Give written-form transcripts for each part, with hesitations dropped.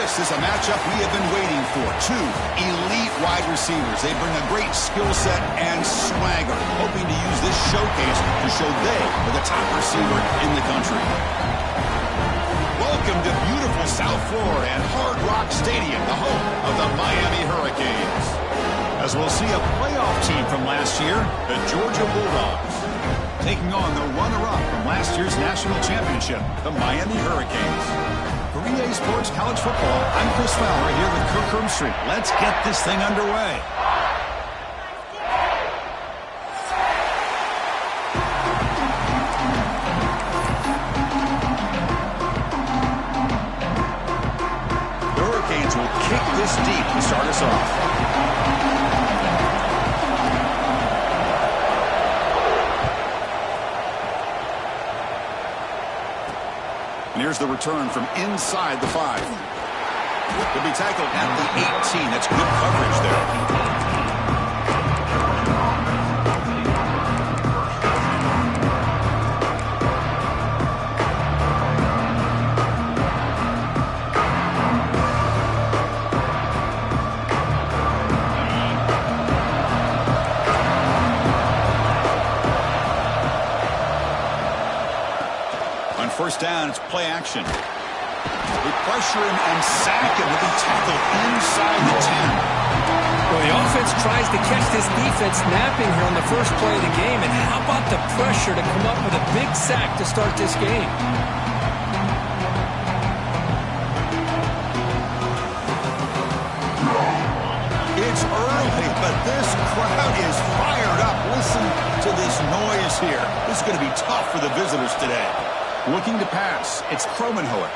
This is a matchup we have been waiting for. Two elite wide receivers. They bring a great skill set and swagger, hoping to use this showcase to show they are the top receiver in the country. Welcome to beautiful South Florida and Hard Rock Stadium, the home of the Miami Hurricanes. As we'll see a playoff team from last year, the Georgia Bulldogs, taking on the runner-up from last year's national championship, the Miami Hurricanes. For EA Sports College Football, I'm Chris Fowler here with Kirk Herbstreit. Let's get this thing underway. The Hurricanes will kick this deep to start us off. And here's the return from inside the 5. He'll be tackled at the 18. That's good coverage there. First down, it's play action. They pressure him and sack him with a tackle inside the 10. Well, the offense tries to catch this defense napping here on the first play of the game. And how about the pressure to come up with a big sack to start this game? It's early, but this crowd is fired up. Listen to this noise here. This is going to be tough for the visitors today. Looking to pass. It's Kromenhoek.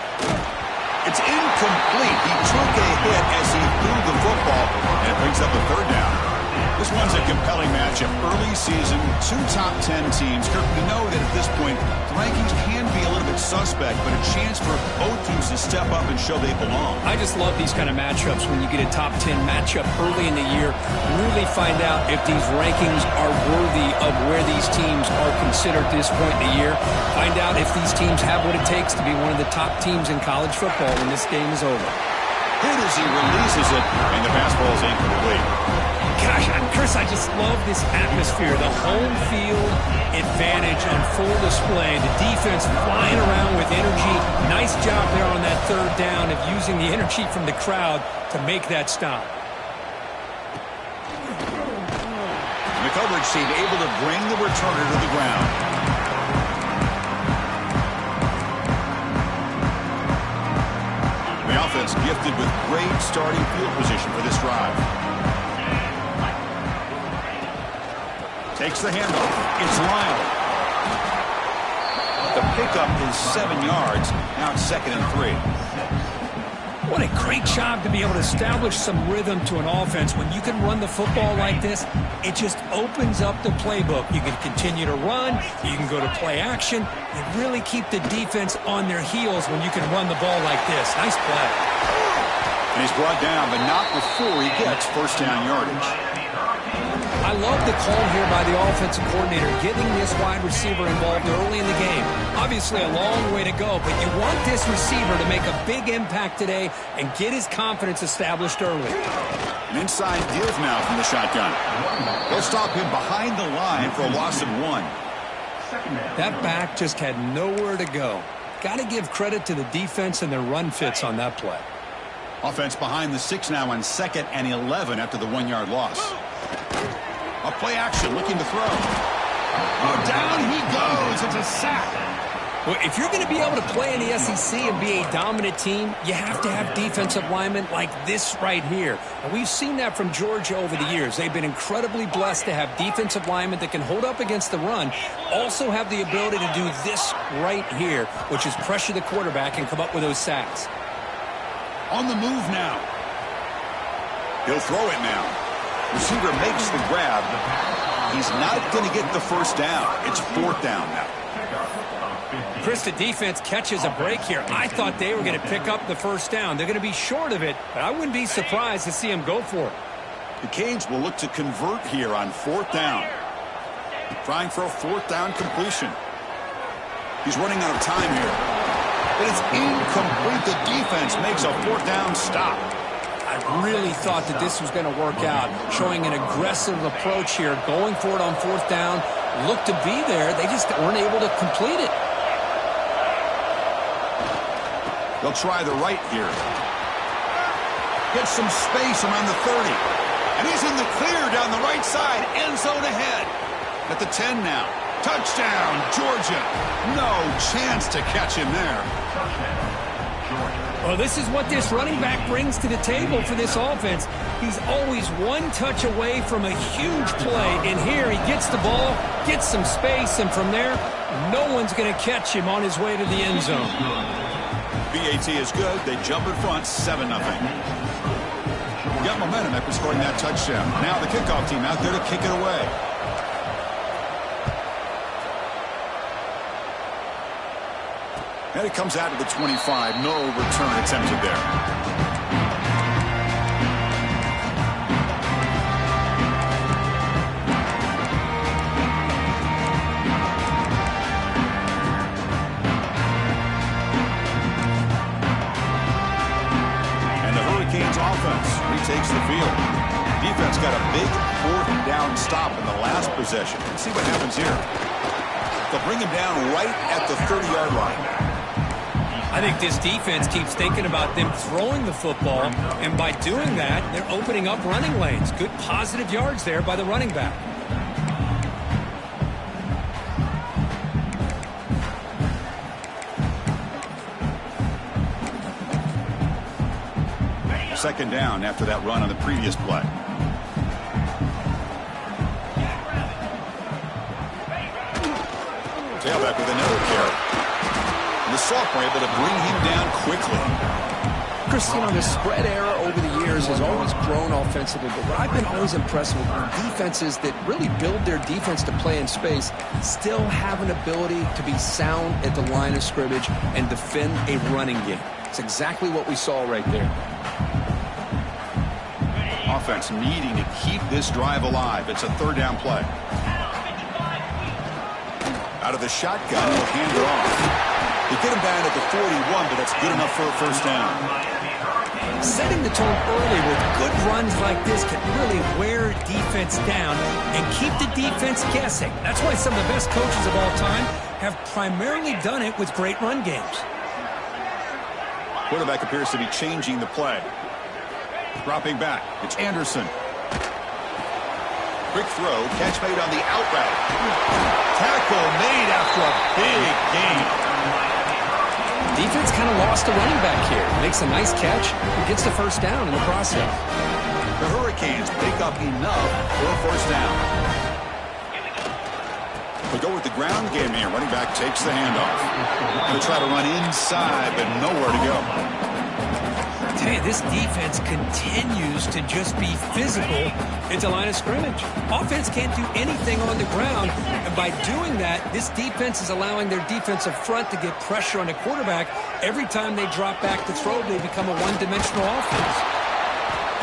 It's incomplete. He took a hit as he threw the football, and it brings up a third down. This one's a compelling matchup. Early season, two top 10 teams. Kirk, we know that at this point, the rankings can be a little bit suspect, but a chance for both teams to step up and show they belong. I just love these kind of matchups when you get a top 10 matchup early in the year. Really find out if these rankings are worthy of where these teams are considered at this point in the year. Find out if these teams have what it takes to be one of the top teams in college football when this game is over. Hit as he releases it, and the pass ball is incomplete. Gosh, Chris, I just love this atmosphere. The home field advantage on full display. The defense flying around with energy. Nice job there on that third down of using the energy from the crowd to make that stop. The coverage team able to bring the returner to the ground. The offense gifted with great starting field position for this drive. Takes the handoff. It's Lyle. The pickup is 7 yards. Now it's 2nd and 3. What a great job to be able to establish some rhythm to an offense. When you can run the football like this, it just opens up the playbook. You can continue to run. You can go to play action. You really keep the defense on their heels when you can run the ball like this. Nice play. And he's brought down, but not before he gets first down yardage. I love the call here by the offensive coordinator, getting this wide receiver involved early in the game. Obviously a long way to go, but you want this receiver to make a big impact today and get his confidence established early. An inside deals now from the shotgun. They'll stop him behind the line for a loss of 1. That back just had nowhere to go. Got to give credit to the defense and their run fits on that play. Offense behind the 6 now on 2nd and 11 after the 1-yard loss. A play action, looking to throw. Oh, down he goes. It's a sack. Well, if you're going to be able to play in the SEC and be a dominant team, you have to have defensive linemen like this right here. And we've seen that from Georgia over the years. They've been incredibly blessed to have defensive linemen that can hold up against the run, also have the ability to do this right here, which is pressure the quarterback and come up with those sacks. On the move now. He'll throw it now. Receiver makes the grab. He's not going to get the first down. It's 4th down now. Chris, the defense catches a break here. I thought they were going to pick up the first down. They're going to be short of it, but I wouldn't be surprised to see him go for it. The Canes will look to convert here on 4th down. Trying for a 4th down completion. He's running out of time here. but it's incomplete. The defense makes a fourth down stop. I really thought that this was going to work out, showing an aggressive approach here, going for it on fourth down. Looked to be there. They just weren't able to complete it. They'll try the right here. Gets some space around the 30. And he's in the clear down the right side. End zone ahead. At the 10 now. Touchdown, Georgia. No chance to catch him there. Well, this is what this running back brings to the table for this offense. He's always one touch away from a huge play. And here he gets the ball, gets some space, and from there, no one's going to catch him on his way to the end zone. BAT is good. They jump in front, 7-0. Got momentum after scoring that touchdown. Now the kickoff team out there to kick it away. And it comes out to the 25. No return attempted there. Takes the field. Defense got a big fourth down stop in the last possession. Let's see what happens here. They'll bring him down right at the 30-yard line. I think this defense keeps thinking about them throwing the football, and by doing that, they're opening up running lanes. Good positive yards there by the running back. Second down after that run on the previous play. Tailback with another carry. And the sophomore able to bring him down quickly. Chris, the spread era over the years has always grown offensively, but what I've been always impressed with defenses that really build their defense to play in space still have an ability to be sound at the line of scrimmage and defend a running game. It's exactly what we saw right there. Offense needing to keep this drive alive. It's a third down play. Out of the shotgun, he'll hand it off. They get him down at the 41, but that's good enough for a first down. Setting the tone early with good runs like this can really wear defense down and keep the defense guessing. That's why some of the best coaches of all time have primarily done it with great run games. Quarterback appears to be changing the play. Dropping back. It's Anderson. Quick throw. Catch made on the out route. Tackle made after a big gain. Defense kind of lost a running back here. Makes a nice catch and gets the first down in the process. The Hurricanes pick up enough for a first down. We go with the ground game here. Running back takes the handoff. Going to try to run inside, but nowhere to go. Hey, this defense continues to just be physical at the line of scrimmage. Offense can't do anything on the ground, and by doing that, this defense is allowing their defensive front to get pressure on the quarterback. Every time they drop back to throw, they become a one-dimensional offense.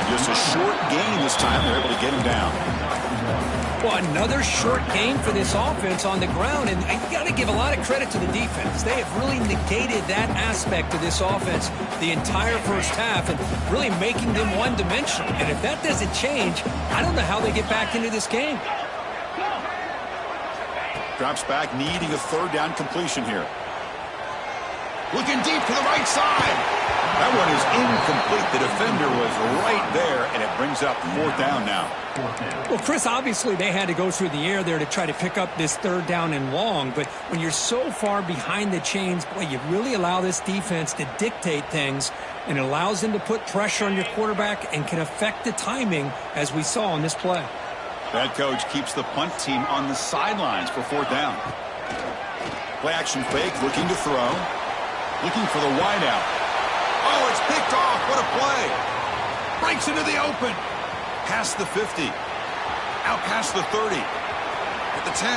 Just a short gain this time. They're able to get him down. Well, another short gain for this offense on the ground, and you got to give a lot of credit to the defense. They have really negated that aspect of this offense the entire first half and really making them one-dimensional. And if that doesn't change, I don't know how they get back into this game. Drops back, needing a third down completion here. Looking deep to the right side. That one is incomplete. The defender was right there, and it brings up fourth down now. Well, Chris, obviously they had to go through the air there to try to pick up this third down and long, but when you're so far behind the chains, boy, you really allow this defense to dictate things, and it allows them to put pressure on your quarterback and can affect the timing, as we saw on this play. That coach keeps the punt team on the sidelines for fourth down. Play action fake, looking to throw. Looking for the wideout. Oh, it's picked off. What a play. Breaks into the open. Past the 50. Out past the 30. At the 10.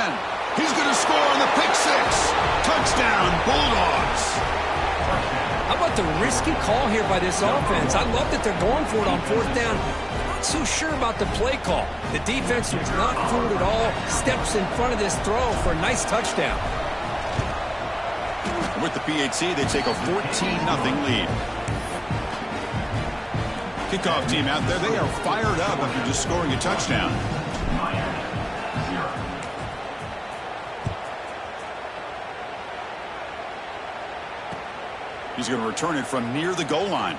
He's going to score on the pick six. Touchdown, Bulldogs. How about the risky call here by this offense? I love that they're going for it on fourth down. Not so sure about the play call. The defense was not fooled at all. Steps in front of this throw for a nice touchdown. with the PAT, they take a 14-0 lead. Kickoff team out there, they are fired up after just scoring a touchdown. He's going to return it from near the goal line.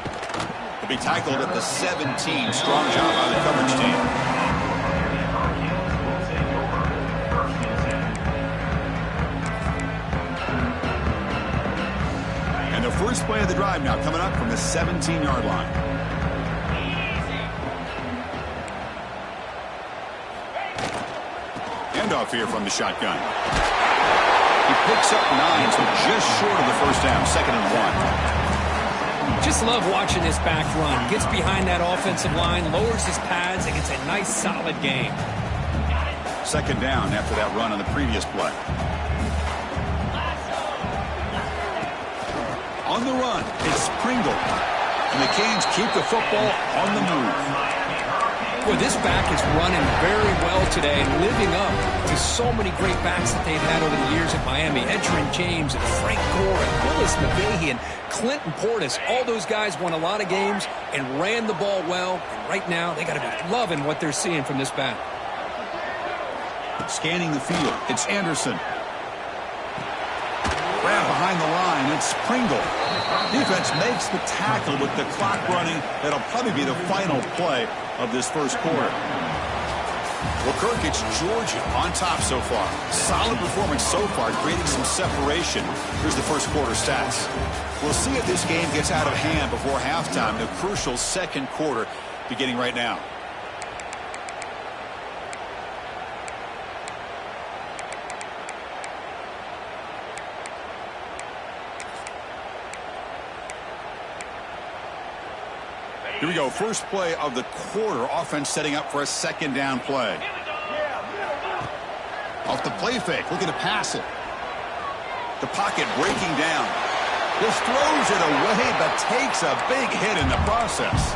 He'll be tackled at the 17. Strong job by the coverage team. And the first play of the drive now coming up from the 17-yard line. Handoff here from the shotgun. He picks up 9, so just short of the first down, 2nd and 1. Just love watching this back run. Gets behind that offensive line, lowers his pads, and gets a nice, solid gain. 2nd down after that run on the previous play. On the run, it's Pringle. And the Canes keep the football on the move. Boy, this back is running very well today and living up to so many great backs that they've had over the years at Miami. Edgerrin James and Frank Gore and Willis McGahee and Clinton Portis. All those guys won a lot of games and ran the ball well. And right now, they got to be loving what they're seeing from this back. Scanning the field, it's Anderson. Grab behind the line, it's Pringle. Defense makes the tackle with the clock running. That'll probably be the final play of this first quarter. Well, Kirk, it's Georgia on top so far. Solid performance so far, creating some separation. Here's the first quarter stats. We'll see if this game gets out of hand before halftime. The crucial second quarter beginning right now. Here we go. First play of the quarter. Offense setting up for a 2nd down play. Off the play fake. Looking to pass it. The pocket breaking down. Just throws it away, but takes a big hit in the process.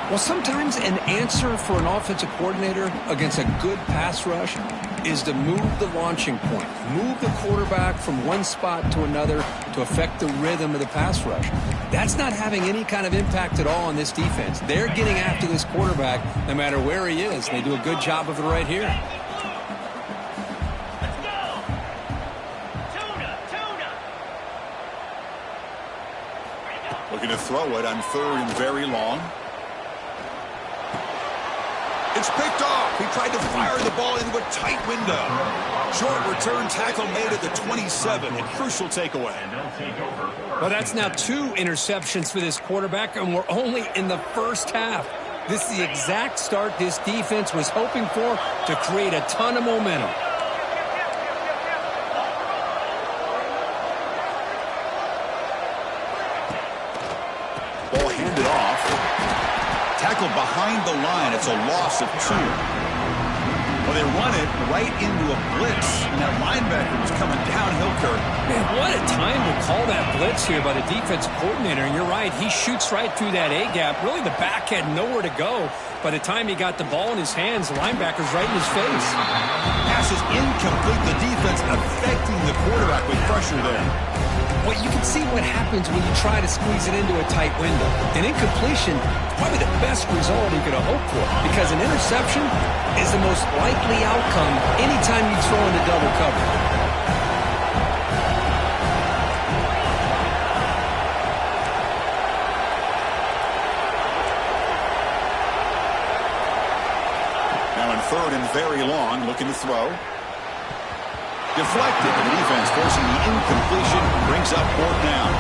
Well, sometimes an answer for an offensive coordinator against a good pass rush is to move the launching point. Move the quarterback from one spot to another to affect the rhythm of the pass rush. That's not having any kind of impact at all on this defense. They're getting after this quarterback no matter where he is. They do a good job of it right here. Looking to throw it on 3rd and very long. It's picked off. He tried to fire the ball into a tight window. Short return tackle made at the 27. A crucial takeaway. Well, that's now 2 interceptions for this quarterback, and we're only in the first half. This is the exact start this defense was hoping for to create a ton of momentum. Ball handed off. Tackled behind the line. It's a loss of 2. Well, they run it right into a blitz, and that linebacker was coming downhill, Kirk. Man, what a time to call that blitz here by the defensive coordinator. And you're right, he shoots right through that A-gap. Really, the back had nowhere to go. By the time he got the ball in his hands, the linebacker's right in his face. Pass is incomplete. The defense affecting the quarterback with pressure there. Well, you can see what happens when you try to squeeze it into a tight window. An incompletion is probably the best result you could have hoped for, because an interception is the most likely outcome anytime you throw into double cover. Now in 3rd and very long, looking to throw. Deflected, and the defense forcing the incompletion, brings up 4th down.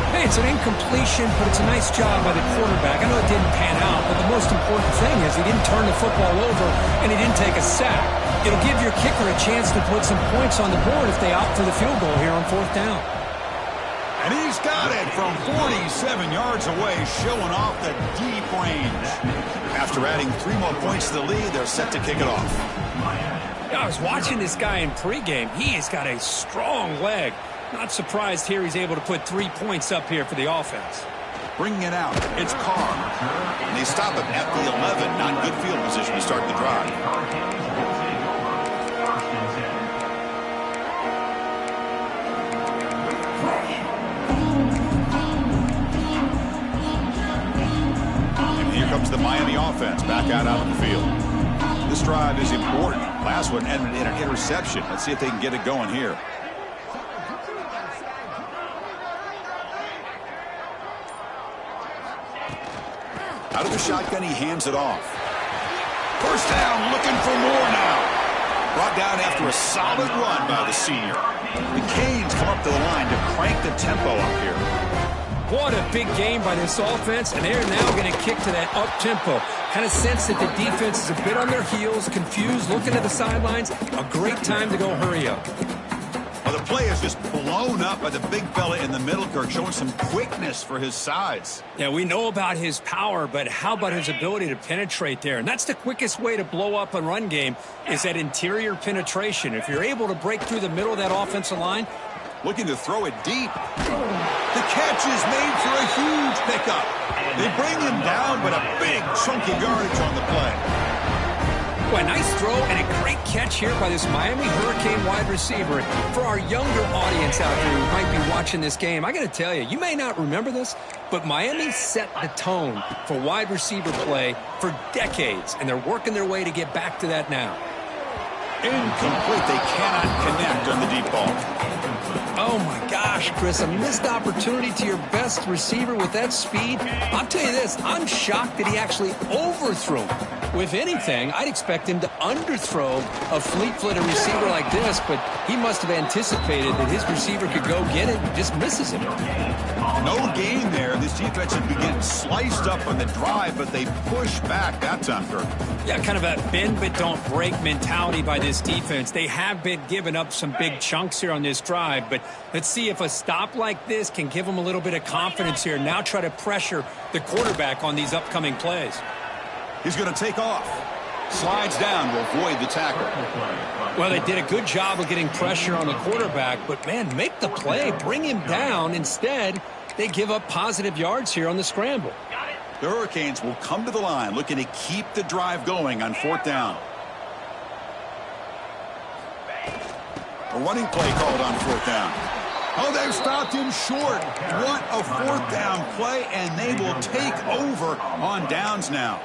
Hey, it's an incompletion, but it's a nice job by the quarterback. I know it didn't pan out, but the most important thing is he didn't turn the football over and he didn't take a sack. It'll give your kicker a chance to put some points on the board if they opt for the field goal here on 4th down. And he's got it from 47 yards away, showing off the deep range. After adding 3 more points to the lead, they're set to kick it off. I was watching this guy in pregame. He has got a strong leg. Not surprised here he's able to put 3 points up here for the offense. Bringing it out, it's Carr. And they stop him at the 11. Not good field position to start the drive. comes the Miami offense back out on the field. This drive is important. Last one ended in an interception. Let's see if they can get it going here. Out of the shotgun, he hands it off. First down, looking for more now. Brought down after a solid run by the senior. The Canes come up to the line to crank the tempo up here. What a big game by this offense, and they're now going to kick to that up-tempo. Kind of sense that the defense is a bit on their heels, confused, looking at the sidelines. A great time to go hurry up. Well, the play is just blown up by the big fella in the middle, Kirk, showing some quickness for his size. Yeah, we know about his power, but how about his ability to penetrate there? And that's the quickest way to blow up a run game, is that interior penetration. If you're able to break through the middle of that offensive line. Looking to throw it deep. The catch is made for a huge pickup. They bring him down, but a big chunk of yardage on the play. Well, a nice throw and a great catch here by this Miami Hurricane wide receiver. For our younger audience out there who might be watching this game, I got to tell you may not remember this, but Miami set the tone for wide receiver play for decades, and they're working their way to get back to that now. Incomplete. They cannot connect on the deep ball. Oh, my gosh, Chris, a missed opportunity to your best receiver with that speed. I'll tell you this, I'm shocked that he actually overthrew him. If anything, I'd expect him to underthrow a fleet-footed receiver like this, but he must have anticipated that his receiver could go get it and just misses him. No gain there. This defense had been getting sliced up on the drive, but they push back that time, Kirk. Yeah, kind of a bend but don't break mentality by this defense. They have been giving up some big chunks here on this drive, but let's see if a stop like this can give them a little bit of confidence here. Now try to pressure the quarterback on these upcoming plays. He's going to take off. Slides down to avoid the tackle. Well, they did a good job of getting pressure on the quarterback, but, man, make the play. Bring him down. Instead, they give up positive yards here on the scramble. The Hurricanes will come to the line looking to keep the drive going on fourth down. A running play called on fourth down. Oh, they've stopped him short. What a fourth down play, and they will take over on downs now.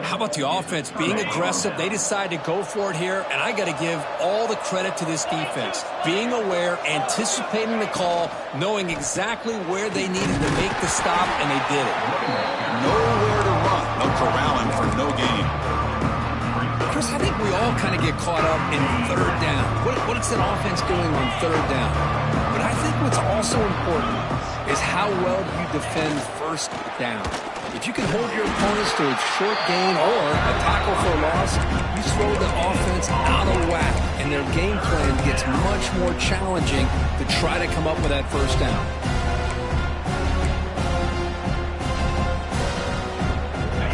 How about the offense being aggressive? They decide to go for it here, and I got to give all the credit to this defense. Being aware, anticipating the call, knowing exactly where they needed to make the stop, and they did it. Nowhere to run. No corralling for no gain. Chris, I think we all kind of get caught up in third down. What is that offense doing on third down? But I think what's also important is how well do you defend first down. If you can hold your opponents to a short gain or a tackle for a loss, you throw the offense out of whack, and their game plan gets much more challenging to try to come up with that first down.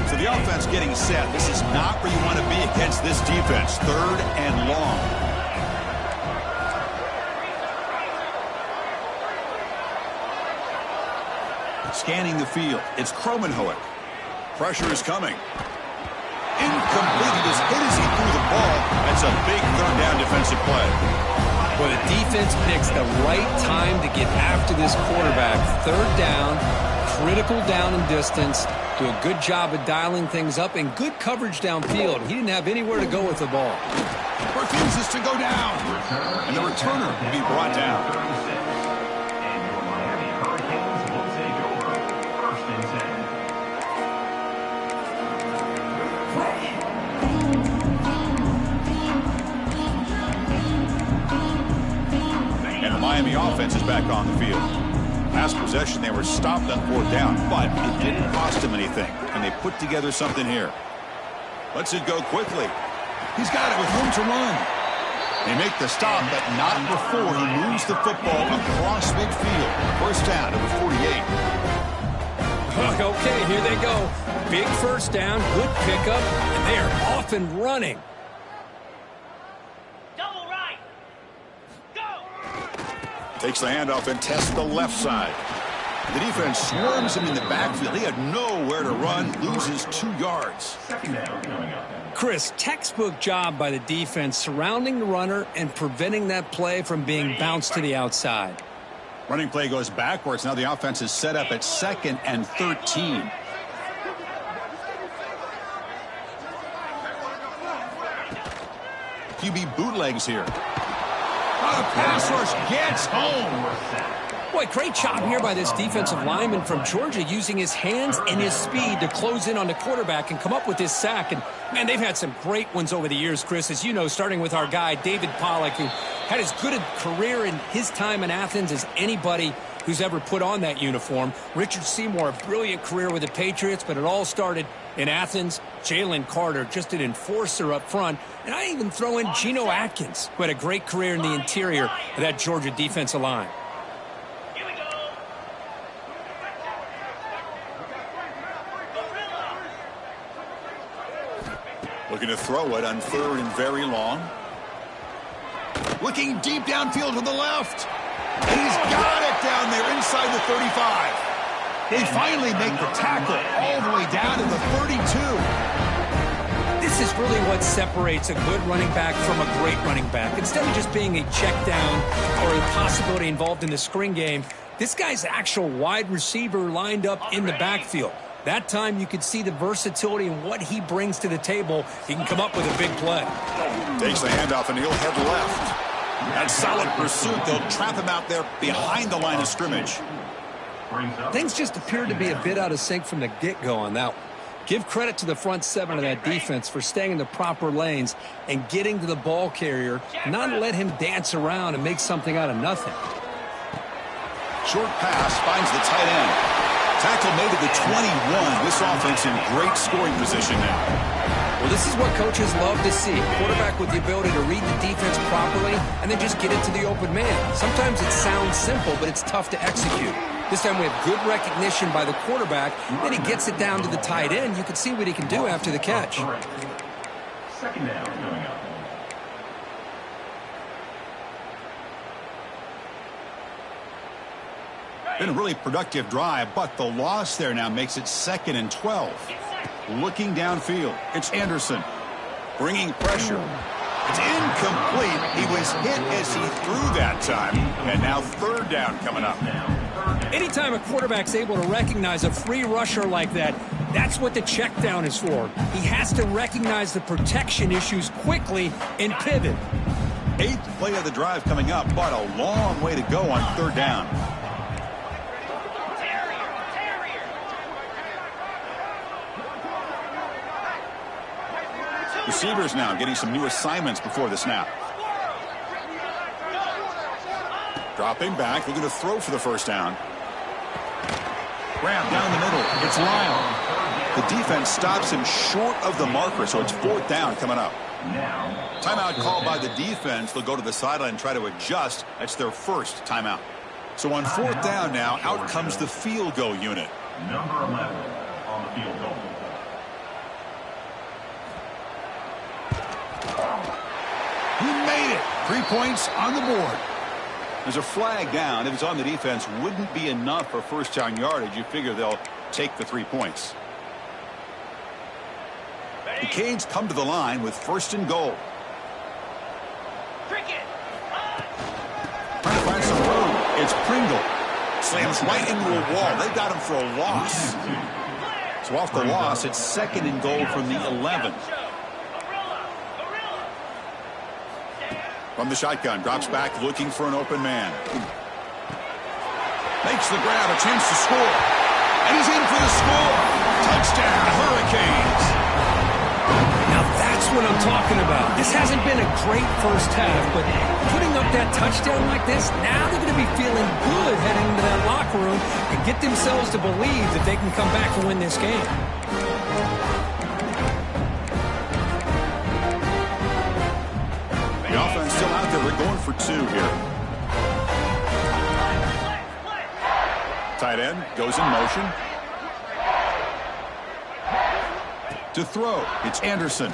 So the offense getting set. This is not where you want to be against this defense. Third and long. Scanning the field. It's Kromenhoek. Pressure is coming. Incomplete. He just hit as he threw the ball. That's a big third down defensive play. Well, the defense picks the right time to get after this quarterback. Third down, critical down and distance. Do a good job of dialing things up and good coverage downfield. He didn't have anywhere to go with the ball. Refuses to go down. And the returner will be brought down. Miami offense is back on the field. Last possession, they were stopped on fourth down, but it didn't cost them anything, and they put together something here. Lets it go quickly. He's got it with room to run. They make the stop, but not before he moves the football across midfield. First down to the 48. Okay, here they go. Big first down, good pickup, and they are off and running. Takes the handoff and tests the left side. The defense swarms him in the backfield. He had nowhere to run, loses 2 yards. Chris, textbook job by the defense surrounding the runner and preventing that play from being bounced to the outside. Running play goes backwards. Now the offense is set up at 2nd and 13. QB bootlegs here. The pass rush gets home. Boy, great job here by this defensive lineman from Georgia using his hands and his speed to close in on the quarterback and come up with this sack. And, man, they've had some great ones over the years, Chris, as you know, starting with our guy, David Pollack, who had as good a career in his time in Athens as anybody who's ever put on that uniform. Richard Seymour, a brilliant career with the Patriots, but it all started in Athens. Jalen Carter, just an enforcer up front. And I even throw in Geno Atkins, who had a great career in the interior of that Georgia defensive line. Looking to throw it on 3rd and very long. Looking deep downfield to the left. He's got it down there inside the 35. They finally make the tackle all the way down to the 32. This is really what separates a good running back from a great running back. Instead of just being a check down or a possibility involved in the screen game, this guy's actual wide receiver lined up in the backfield. That time you could see the versatility and what he brings to the table. He can come up with a big play. Takes the handoff and he'll head left. That solid pursuit. They'll trap him out there behind the line of scrimmage. Things just appeared to be a bit out of sync from the get-go on that one. Give credit to the front 7 of that defense for staying in the proper lanes and getting to the ball carrier, not let him dance around and make something out of nothing. Short pass finds the tight end. Tackle made at the 21. This offense in great scoring position now. Well, this is what coaches love to see. A quarterback with the ability to read the defense properly and then just get it to the open man. Sometimes it sounds simple, but it's tough to execute. This time we have good recognition by the quarterback. Then he gets it down to the tight end. You can see what he can do after the catch. Second down coming up. Been a really productive drive, but the loss there now makes it 2nd and 12. Looking downfield, it's Anderson. Bringing pressure. It's incomplete. He was hit as he threw that time. And now 3rd down coming up. Anytime a quarterback's able to recognize a free rusher like that, that's what the check down is for. He has to recognize the protection issues quickly and pivot. 8th play of the drive coming up, but a long way to go on 3rd down. Receivers now getting some new assignments before the snap. Dropping back, looking to throw for the 1st down. Grab down the middle. It's Lyle. The defense stops him short of the marker, so it's 4th down coming up. Timeout called by the defense. They'll go to the sideline and try to adjust. That's their 1st timeout. So on 4th down now, out comes the field goal unit. Number 11 on the field goal. He made it. 3 points on the board. There's a flag down. If it's on the defense, wouldn't be enough for 1st down yardage. You figure they'll take the 3 points. The Canes come to the line with 1st and goal. Trying to find some room. It's Pringle. Slams right into a wall. They got him for a loss. So off the loss, it's 2nd and goal from the 11. From the shotgun, drops back looking for an open man. Makes the grab, a chance to score. And he's in for the score. Touchdown, Hurricanes. Now that's what I'm talking about. This hasn't been a great 1st half, but putting up that touchdown like this, now they're going to be feeling good heading into that locker room and get themselves to believe that they can come back and win this game. The offense still out there. We're going for 2 here. Tight end goes in motion. To throw, it's Anderson.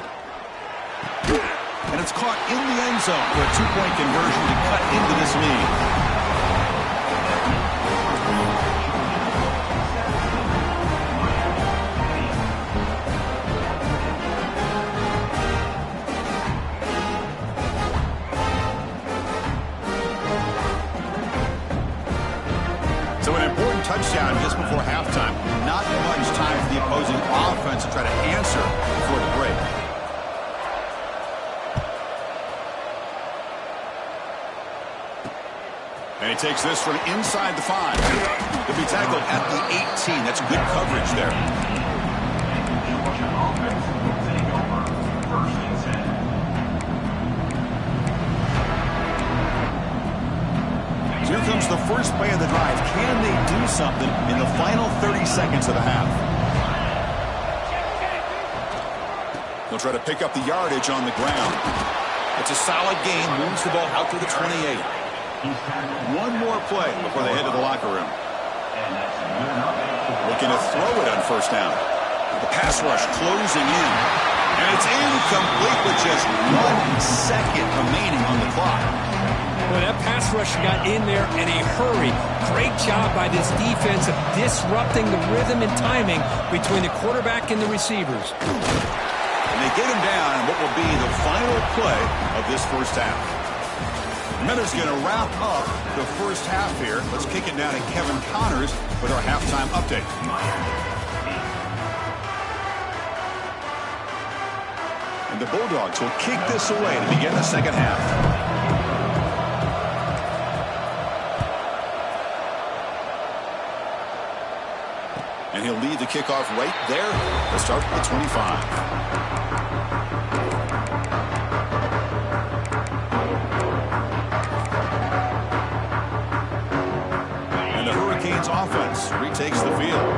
And it's caught in the end zone for a 2-point conversion to cut into this lead. Touchdown just before halftime. Not much time for the opposing offense to try to answer before the break. takes this from inside the 5. He'll be tackled at the 18. That's good coverage there. Georgia offense will take over 1st and 10. Here comes the first play of the drive. Can they do something in the final 30 seconds of the half? They'll try to pick up the yardage on the ground. It's a solid gain. Moves the ball out to the 28. One more play before they head to the locker room. Looking to throw it on first down. The pass rush closing in. And it's incomplete with just 1 second remaining on the clock. Well, that pass rush got in there in a hurry. Great job by this defense of disrupting the rhythm and timing between the quarterback and the receivers. And they get him down in what will be the final play of this first half. Miller's going to wrap up the first half here. Let's kick it down to Kevin Connors with our halftime update. And the Bulldogs will kick this away to begin the second half. And he'll lead the kickoff right there. They'll start at the 25. And the Hurricanes offense retakes the field.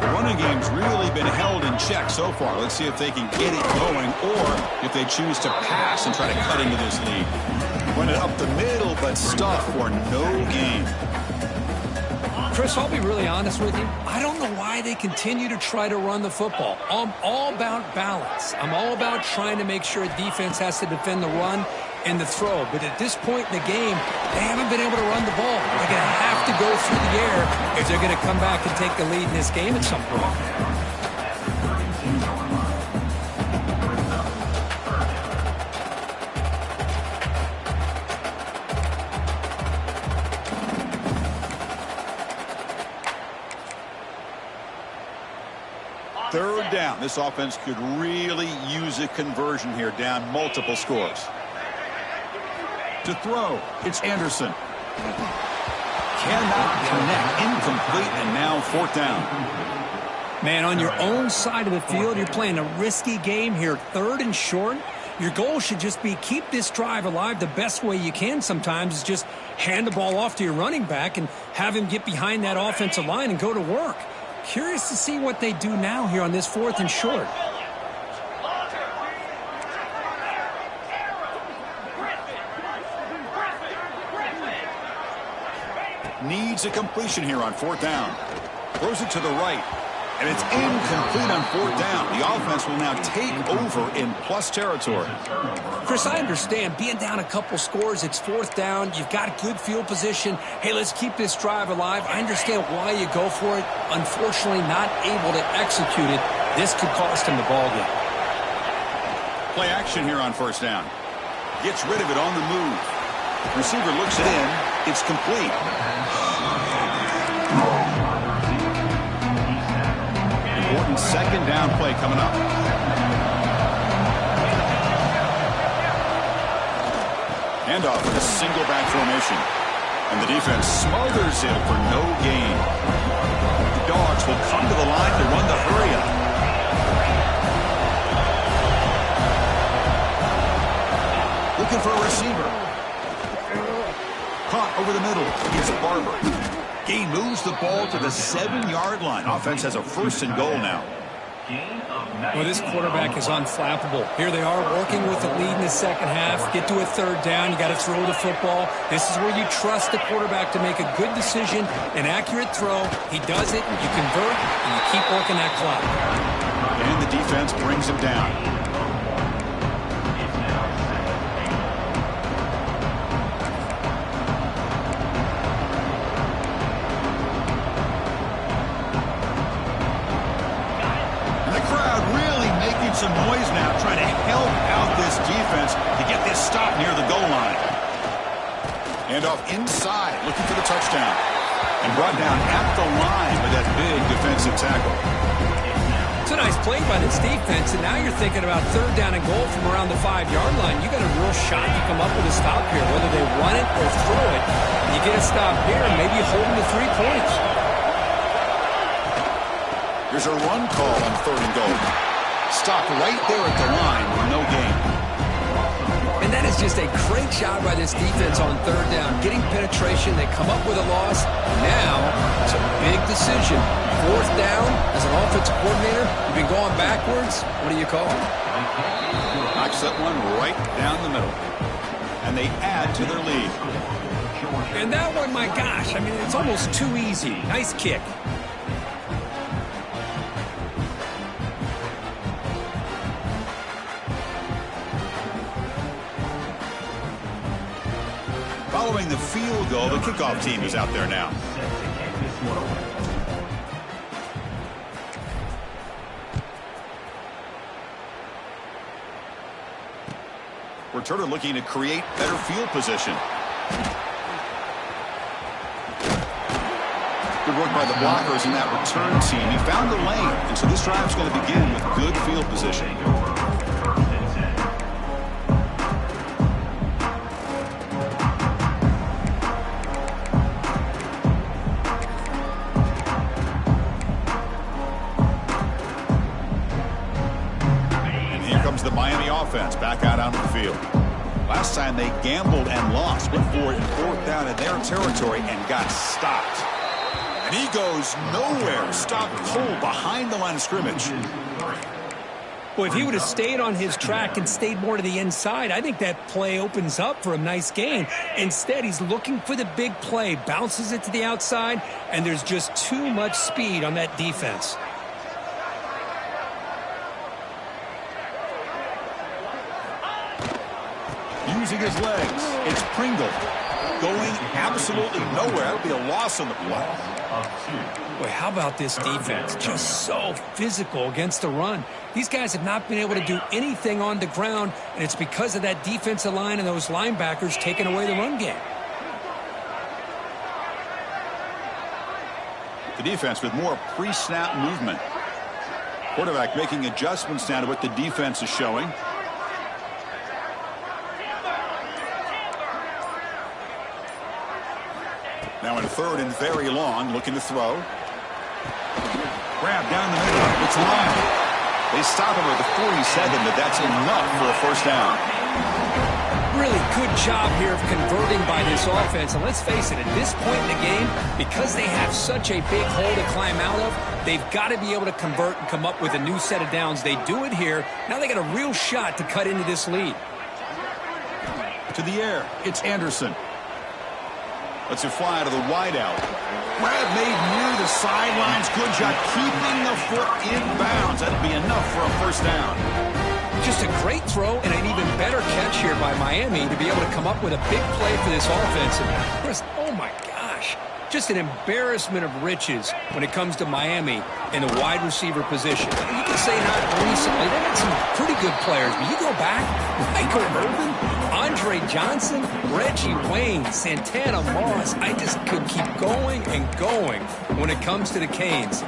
The running game's really been held in check so far. Let's see if they can get it going or if they choose to pass and try to cut into this lead. Run it up the middle, but stuff for no gain. Chris, I'll be really honest with you. I don't know why they continue to try to run the football. I'm all about balance. I'm all about trying to make sure a defense has to defend the run and the throw. But at this point in the game, they haven't been able to run the ball. They're going to have to go through the air if they're going to come back and take the lead in this game at some point. Third down. This offense could really use a conversion here, down multiple scores. To throw, it's Anderson. Cannot connect. Incomplete, and now 4th down. Man, on your own side of the field, you're playing a risky game here. 3rd and short. Your goal should just be keep this drive alive the best way you can sometimes is just hand the ball off to your running back and have him get behind that offensive line and go to work. Curious to see what they do now here on this 4th and short. Needs a completion here on 4th down. Throws it to the right. And it's incomplete on 4th down. The offense will now take over in plus territory. Chris, I understand being down a couple scores, it's 4th down. You've got good field position. Hey, let's keep this drive alive. I understand why you go for it. Unfortunately, not able to execute it. This could cost him the ball game. Play action here on 1st down. Gets rid of it on the move. Receiver looks it in. It's complete. Important 2nd down play coming up. Handoff with a single back formation. And the defense smothers it for no gain. The Dogs will come to the line to run the hurry up. Looking for a receiver. Caught over the middle. It's Barber. He moves the ball to the 7-yard line. Offense has a 1st and goal now. Well, this quarterback is unflappable. Here they are working with the lead in the second half. Get to a 3rd down. You got to throw the football. This is where you trust the quarterback to make a good decision, an accurate throw. He does it, you convert, and you keep working that clock. And the defense brings him down. Some noise now trying to help out this defense to get this stop near the goal line. And off inside, looking for the touchdown. And brought down at the line with that big defensive tackle. It's a nice play by this defense, and now you're thinking about third down and goal from around the 5-yard line. You got a real shot to come up with a stop here, whether they run it or throw it. You get a stop here, and maybe you hold them to 3 points. Here's a run call on third and goal. Stop right there at the line with no gain. And that is just a great job by this defense on third down. Getting penetration, they come up with a loss. Now, it's a big decision. Fourth down, as an offensive coordinator, you've been going backwards. What do you call it? Knocks that one right down the middle. And they add to their lead. And that one, my gosh, I mean, it's almost too easy. Nice kick. Following the field goal, the kickoff team is out there now. Returner looking to create better field position. Good work by the blockers in that return team. He found the lane, and so this drive is going to begin with good field position. The Miami offense back out onto the field. Last time they gambled and lost, went for it in fourth down in their territory and got stopped. And he goes nowhere. Stopped cold behind the line of scrimmage. Well, if he would have stayed on his track and stayed more to the inside, I think that play opens up for a nice gain. Instead, he's looking for the big play, bounces it to the outside, and there's just too much speed on that defense. Using his legs, it's Pringle going absolutely nowhere. That would be a loss on the play. Boy, how about this defense? Just so physical against the run. These guys have not been able to do anything on the ground, and it's because of that defensive line and those linebackers taking away the run game. The defense with more pre-snap movement. Quarterback making adjustments now to what the defense is showing. Now in third and very long, looking to throw. Grab down the middle. It's Lyle. They stop him at the 47, but that's enough for a first down. Really good job here of converting by this offense. And let's face it, at this point in the game, because they have such a big hole to climb out of, they've got to be able to convert and come up with a new set of downs. They do it here. Now they got a real shot to cut into this lead. To the air, it's Anderson. Lets it fly to the wideout. Grab made near the sidelines. Good job keeping the foot in bounds. That'll be enough for a first down. Just a great throw and an even better catch here by Miami to be able to come up with a big play for this offense. And Chris, oh my gosh, just an embarrassment of riches when it comes to Miami in the wide receiver position. You can say not recently. They had some pretty good players, but you go back, Michael Irvin, Andre Johnson, Reggie Wayne, Santana Moss. I just could keep going and going when it comes to the Canes.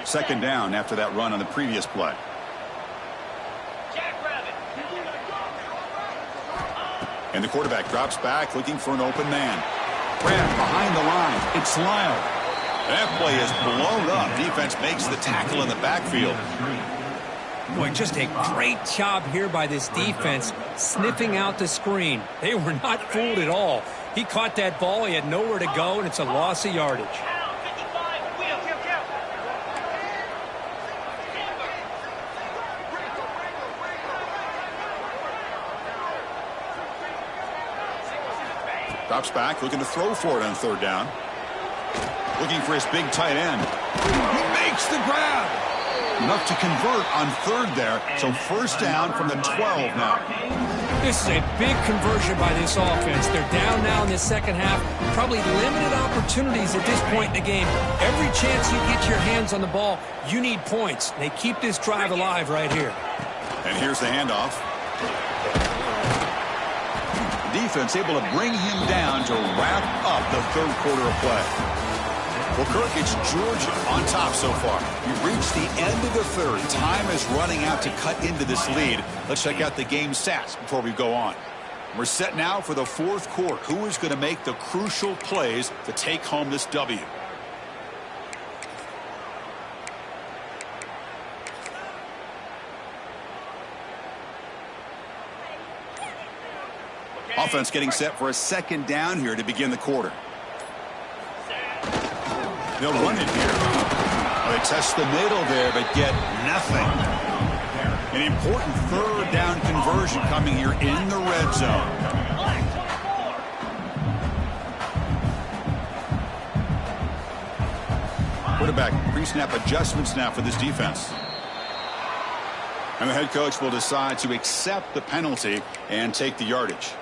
Second down after that run on the previous play. And the quarterback drops back looking for an open man. Grab behind the line. It's Lyle. That play is blown up. Defense makes the tackle in the backfield. Boy, just a great job here by this defense, sniffing out the screen. They were not fooled at all. He caught that ball. He had nowhere to go, and it's a loss of yardage. Drops back, looking to throw for it on third down. Looking for his big tight end. He makes the grab. Enough to convert on third there. So first down from the 12 now. This is a big conversion by this offense. They're down now in the second half. Probably limited opportunities at this point in the game. Every chance you get your hands on the ball, you need points. They keep this drive alive right here. And here's the handoff. The defense able to bring him down to wrap up the third quarter of play. Well, Kirk, it's Georgia on top so far. We've reached the end of the third. Time is running out to cut into this lead. Let's check out the game stats before we go on. We're set now for the fourth quarter. Who is going to make the crucial plays to take home this W? Offense getting set for a second down here to begin the quarter. They'll run it here. They test the middle there, but get nothing. An important third down conversion coming here in the red zone. Quarterback pre-snap adjustments now for this defense. And the head coach will decide to accept the penalty and take the yardage.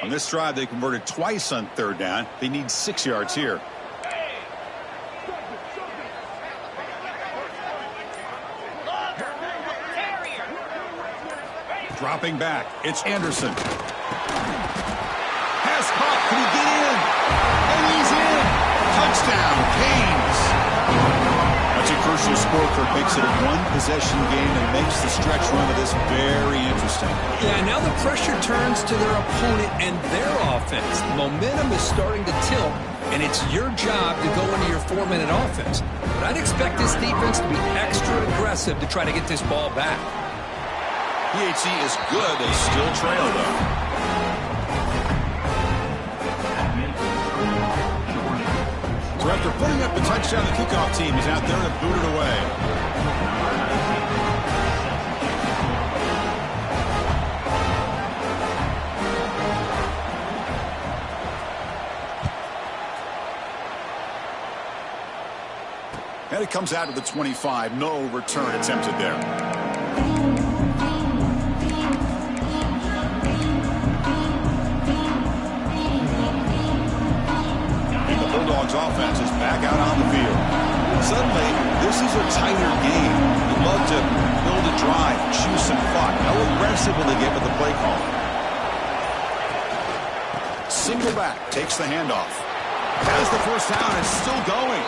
On this drive, they converted twice on third down. They need 6 yards here. Dropping back, it's Anderson. Pass caught, can he get in? And he's in! Touchdown, Canes! That's a crucial score. Kirk makes it a one-possession game and makes the stretch run of this very interesting. Yeah, now the pressure turns to their opponent and their offense. Momentum is starting to tilt, and it's your job to go into your 4-minute offense. But I'd expect this defense to be extra aggressive to try to get this ball back. PHC is good. They still trail, though. So after putting up the touchdown, the kickoff team is out there to boot it away. And it comes out of the 25. No return attempted there. Bulldogs offense is back out on the field. Suddenly, this is a tighter game. You'd love to build a drive, choose some clock. How aggressive will they get with the play call? Single back, takes the handoff. Has the first down, and still going.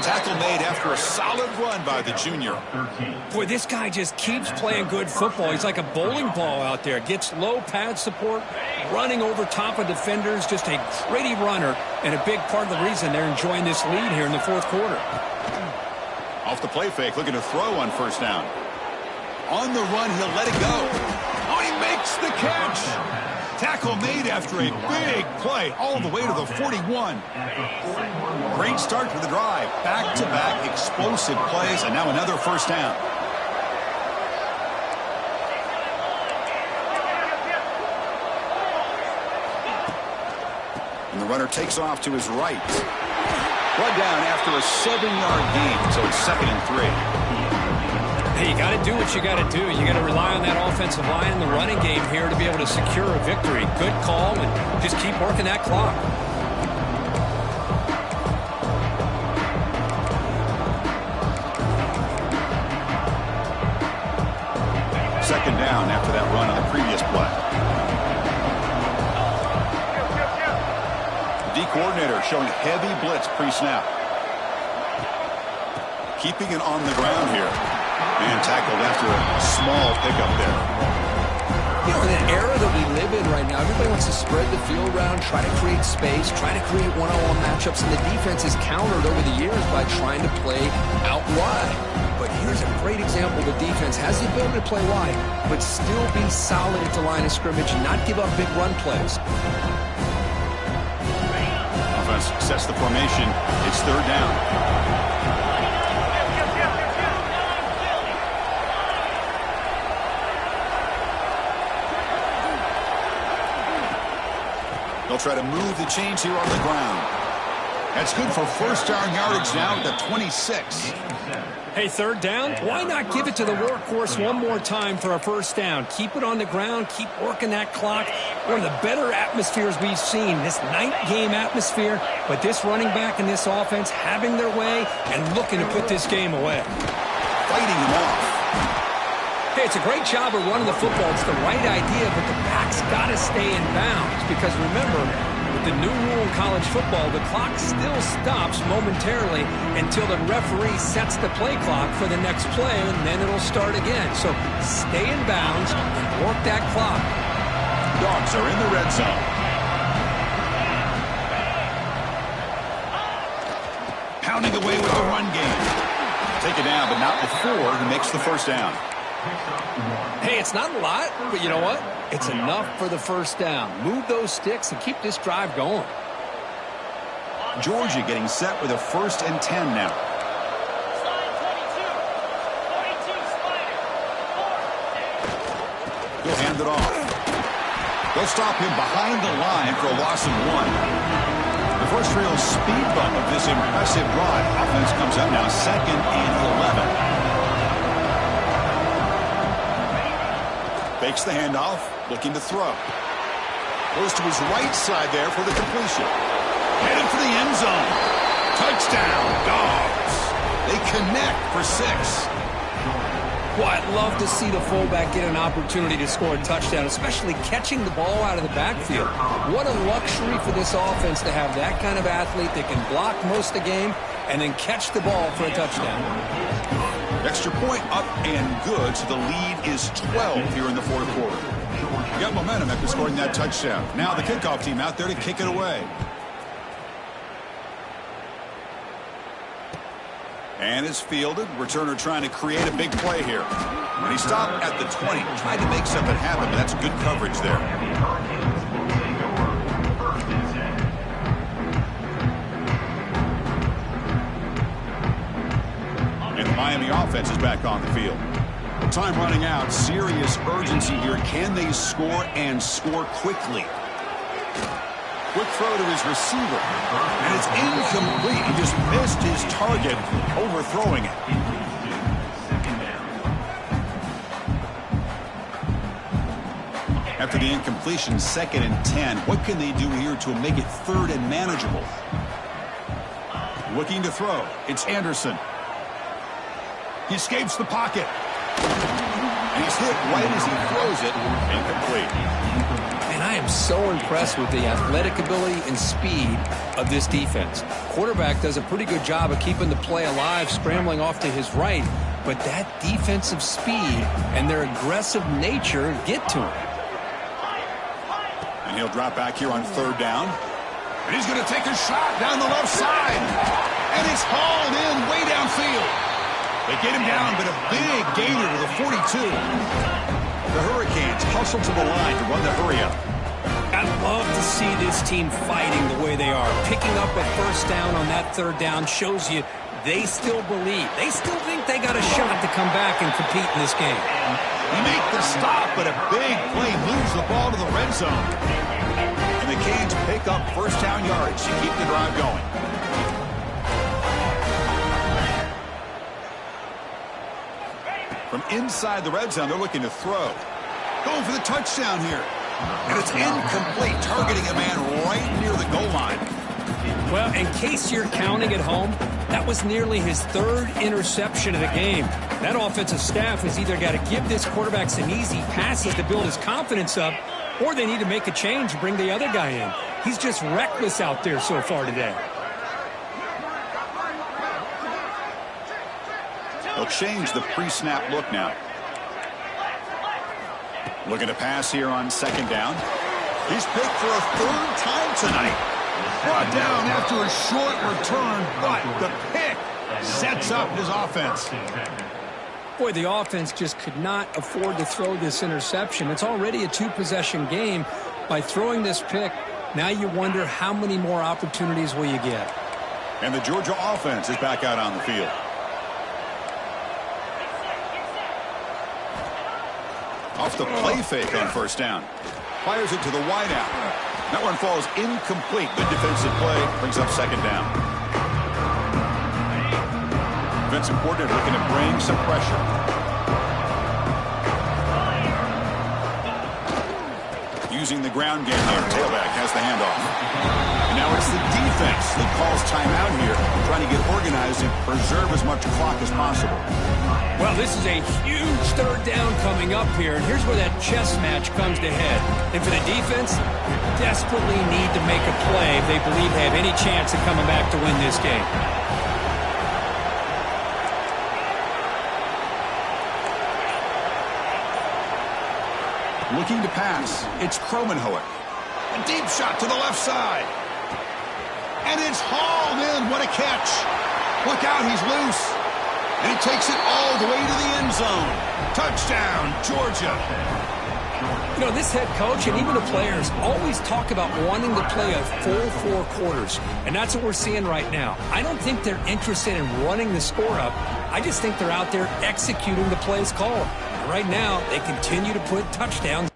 Tackle made after a solid run by the junior. Boy, this guy just keeps playing good football. He's like a bowling ball out there. Gets low pad support, running over top of defenders. Just a gritty runner, and a big part of the reason they're enjoying this lead here in the fourth quarter. Off the play fake, looking to throw on first down. On the run, he'll let it go. Oh, he makes the catch. Tackle made after a big play all the way to the 41. Great start to the drive. Back-to-back explosive plays, and now another first down. And the runner takes off to his right. Run down after a 7-yard gain, so it's 2nd and 3. Hey, you got to do what you got to do. You got to rely on that offensive line and the running game here to be able to secure a victory. Good call, and just keep working that clock. Second down after that run on the previous play. The D coordinator showing heavy blitz pre-snap. Keeping it on the ground here. And tackled after a small pickup there. You know, in an era that we live in right now, everybody wants to spread the field around, try to create space, try to create one-on-one matchups, and the defense is countered over the years by trying to play out wide. But here's a great example. The defense has the ability to play wide, but still be solid at the line of scrimmage and not give up big run plays. Offense sets the formation. It's third down. They'll try to move the chains here on the ground. That's good for first down yardage now at the 26. Hey, third down, why not give it to the workhorse one more time for a first down? Keep it on the ground, keep working that clock. One of the better atmospheres we've seen, this night game atmosphere, but this running back and this offense having their way and looking to put this game away. Fighting him off. Hey, it's a great job of running the football. It's the right idea, but the back's got to stay in bounds because remember, with the new rule in college football, the clock still stops momentarily until the referee sets the play clock for the next play, and then it'll start again. So stay in bounds and work that clock. Dogs are in the red zone. Pounding away with the run game. Take it down, but not before he makes the first down. Hey, it's not a lot, but you know what? It's enough for the first down. Move those sticks and keep this drive going. Georgia getting set with a 1st and 10 now. He'll hand it off. They'll stop him behind the line for a loss of 1. The first real speed bump of this impressive drive. Offense comes up now 2nd and 11. Fakes the handoff, looking to throw. Goes to his right side there for the completion. Headed for the end zone. Touchdown, Dogs. They connect for 6. Well, I'd love to see the fullback get an opportunity to score a touchdown, especially catching the ball out of the backfield. What a luxury for this offense to have that kind of athlete that can block most of the game and then catch the ball for a touchdown. Extra point up and good, so the lead is 12 here in the 4th quarter. Got momentum after scoring that touchdown. Now the kickoff team out there to kick it away. And is fielded. Returner trying to create a big play here. And he stopped at the 20. Tried to make something happen, but that's good coverage there. And the Miami offense is back on the field. Time running out. Serious urgency here. Can they score and score quickly? Quick throw to his receiver. And it's incomplete. He just missed his target, overthrowing it. After the incompletion, 2nd and 10. What can they do here to make it 3rd and manageable? Looking to throw. It's Anderson. He escapes the pocket. And he's hit right as he throws it. Incomplete. And I am so impressed with the athletic ability and speed of this defense. Quarterback does a pretty good job of keeping the play alive, scrambling off to his right. But that defensive speed and their aggressive nature get to him. And he'll drop back here on 3rd down. And he's going to take a shot down the left side. And it's hauled in way downfield. They get him down, but a big gainer to the 42. The Hurricanes hustle to the line to run the hurry-up. I'd love to see this team fighting the way they are. Picking up a first down on that 3rd down shows you they still believe. They still think they got a shot to come back and compete in this game. He make the stop, but a big play moves the ball to the red zone. And the Canes pick up first down yardage to keep the drive going. From inside the red zone, they're looking to throw. Going for the touchdown here. And it's incomplete, targeting a man right near the goal line. Well, in case you're counting at home, that was nearly his 3rd interception of the game. That offensive staff has either got to give this quarterback some easy passes to build his confidence up, or they need to make a change and bring the other guy in. He's just reckless out there so far today. They'll change the pre-snap look now. Looking to pass here on 2nd down. He's picked for a 3rd time tonight. Brought down after a short return, but the pick sets up his offense. Boy, the offense just could not afford to throw this interception. It's already a 2-possession game. By throwing this pick, now you wonder how many more opportunities will you get. And the Georgia offense is back out on the field. Off the play fake on first down. Fires it to the wideout. That one falls incomplete. Good defensive play. Brings up second down. Defensive coordinator looking to bring some pressure. Using the ground game here. Tailback has the handoff. And now it's the defense that calls timeout here, trying to get organized and preserve as much clock as possible. Well, this is a huge third down coming up here, and here's where that chess match comes to head. And for the defense, desperately need to make a play if they believe they have any chance of coming back to win this game. Looking to pass. It's Kromenhoek. A deep shot to the left side. And it's hauled in. What a catch. Look out, he's loose. And he takes it all the way to the end zone. Touchdown, Georgia. You know, this head coach and even the players always talk about wanting to play a full 4 quarters. And that's what we're seeing right now. I don't think they're interested in running the score up. I just think they're out there executing the plays called. Right now, they continue to put touchdowns